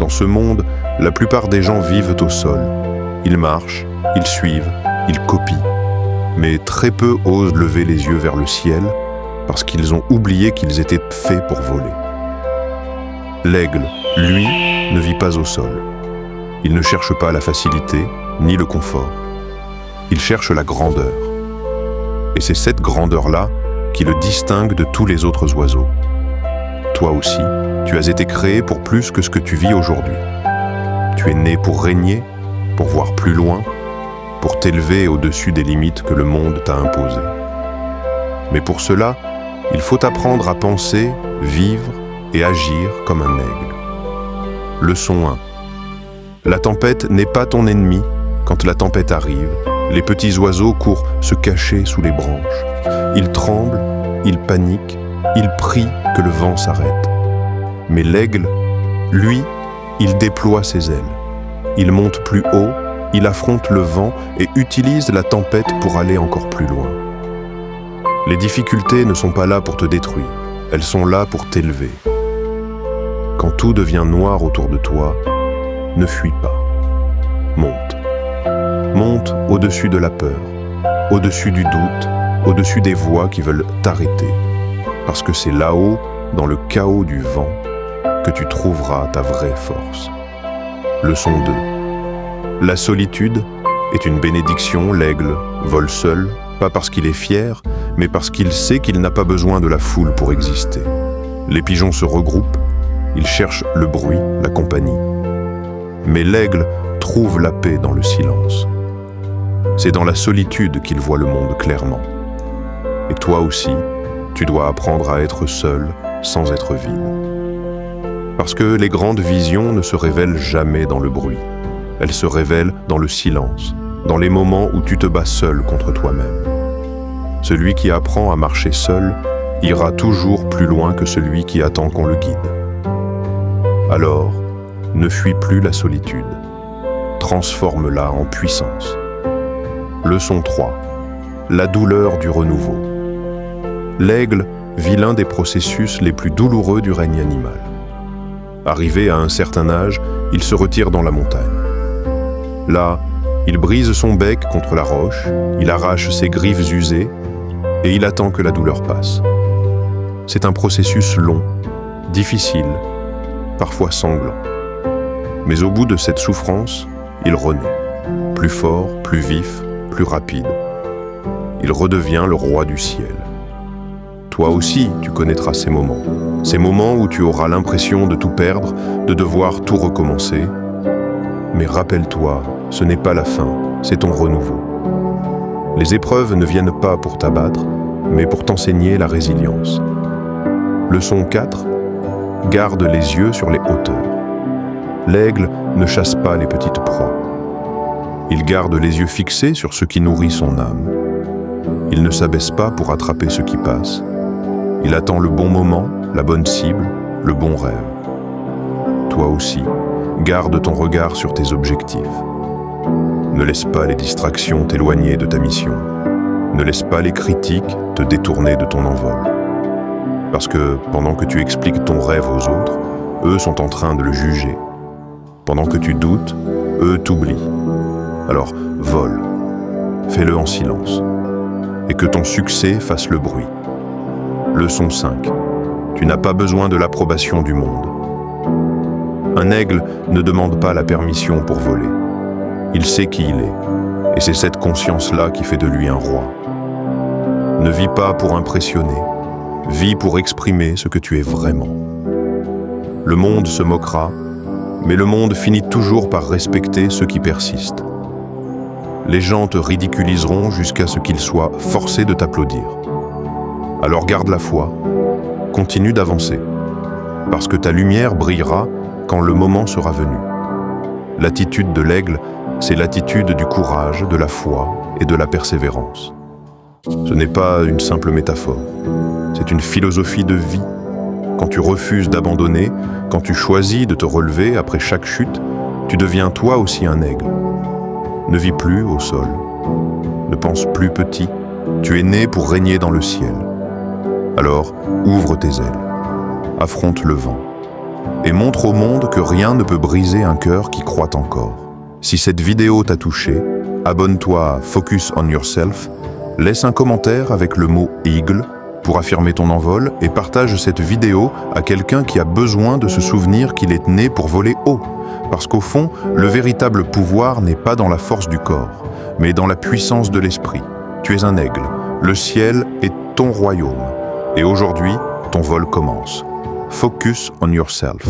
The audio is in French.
Dans ce monde, la plupart des gens vivent au sol. Ils marchent, ils suivent, ils copient. Mais très peu osent lever les yeux vers le ciel parce qu'ils ont oublié qu'ils étaient faits pour voler. L'aigle, lui, ne vit pas au sol. Il ne cherche pas la facilité ni le confort. Il cherche la grandeur. Et c'est cette grandeur-là qui le distingue de tous les autres oiseaux. Toi aussi, tu as été créé pour plus que ce que tu vis aujourd'hui. Tu es né pour régner, pour voir plus loin, pour t'élever au-dessus des limites que le monde t'a imposées. Mais pour cela, il faut apprendre à penser, vivre et agir comme un aigle. Leçon 1. La tempête n'est pas ton ennemi. Quand la tempête arrive, les petits oiseaux courent se cacher sous les branches. Ils tremblent, ils paniquent, ils prient que le vent s'arrête. Mais l'aigle, lui, il déploie ses ailes. Il monte plus haut, il affronte le vent et utilise la tempête pour aller encore plus loin. Les difficultés ne sont pas là pour te détruire, elles sont là pour t'élever. Quand tout devient noir autour de toi, ne fuis pas. Monte. Monte au-dessus de la peur, au-dessus du doute, au-dessus des voix qui veulent t'arrêter. Parce que c'est là-haut, dans le chaos du vent, que tu trouveras ta vraie force. Leçon 2. La solitude est une bénédiction. L'aigle vole seul, pas parce qu'il est fier, mais parce qu'il sait qu'il n'a pas besoin de la foule pour exister. Les pigeons se regroupent, ils cherchent le bruit, la compagnie. Mais l'aigle trouve la paix dans le silence. C'est dans la solitude qu'il voit le monde clairement. Et toi aussi, tu dois apprendre à être seul sans être vide. Parce que les grandes visions ne se révèlent jamais dans le bruit. Elles se révèlent dans le silence, dans les moments où tu te bats seul contre toi-même. Celui qui apprend à marcher seul ira toujours plus loin que celui qui attend qu'on le guide. Alors, ne fuis plus la solitude. Transforme-la en puissance. Leçon 3. La douleur du renouveau. L'aigle vit l'un des processus les plus douloureux du règne animal. Arrivé à un certain âge, il se retire dans la montagne. Là, il brise son bec contre la roche, il arrache ses griffes usées et il attend que la douleur passe. C'est un processus long, difficile, parfois sanglant. Mais au bout de cette souffrance, il renaît, plus fort, plus vif, plus rapide. Il redevient le roi du ciel. Toi aussi, tu connaîtras ces moments où tu auras l'impression de tout perdre, de devoir tout recommencer. Mais rappelle-toi, ce n'est pas la fin, c'est ton renouveau. Les épreuves ne viennent pas pour t'abattre, mais pour t'enseigner la résilience. Leçon 4. Garde les yeux sur les hauteurs. L'aigle ne chasse pas les petites proies. Il garde les yeux fixés sur ce qui nourrit son âme. Il ne s'abaisse pas pour attraper ce qui passe. Il attend le bon moment, la bonne cible, le bon rêve. Toi aussi, garde ton regard sur tes objectifs. Ne laisse pas les distractions t'éloigner de ta mission. Ne laisse pas les critiques te détourner de ton envol. Parce que pendant que tu expliques ton rêve aux autres, eux sont en train de le juger. Pendant que tu doutes, eux t'oublient. Alors, vole. Fais-le en silence. Et que ton succès fasse le bruit. Leçon 5. Tu n'as pas besoin de l'approbation du monde. Un aigle ne demande pas la permission pour voler. Il sait qui il est. Et c'est cette conscience-là qui fait de lui un roi. Ne vis pas pour impressionner. Vis pour exprimer ce que tu es vraiment. Le monde se moquera, mais le monde finit toujours par respecter ceux qui persistent. Les gens te ridiculiseront jusqu'à ce qu'ils soient forcés de t'applaudir. Alors garde la foi, continue d'avancer, parce que ta lumière brillera quand le moment sera venu. L'attitude de l'aigle, c'est l'attitude du courage, de la foi et de la persévérance. Ce n'est pas une simple métaphore, c'est une philosophie de vie. Quand tu refuses d'abandonner, quand tu choisis de te relever après chaque chute, tu deviens toi aussi un aigle. Ne vis plus au sol, ne pense plus petit, tu es né pour régner dans le ciel. Alors, ouvre tes ailes, affronte le vent, et montre au monde que rien ne peut briser un cœur qui croit encore. Si cette vidéo t'a touché, abonne-toi à Focus on Yourself, laisse un commentaire avec le mot « Eagle » pour affirmer ton envol et partage cette vidéo à quelqu'un qui a besoin de se souvenir qu'il est né pour voler haut. Parce qu'au fond, le véritable pouvoir n'est pas dans la force du corps, mais dans la puissance de l'esprit. Tu es un aigle, le ciel est ton royaume. Et aujourd'hui, ton vol commence. Focus on yourself.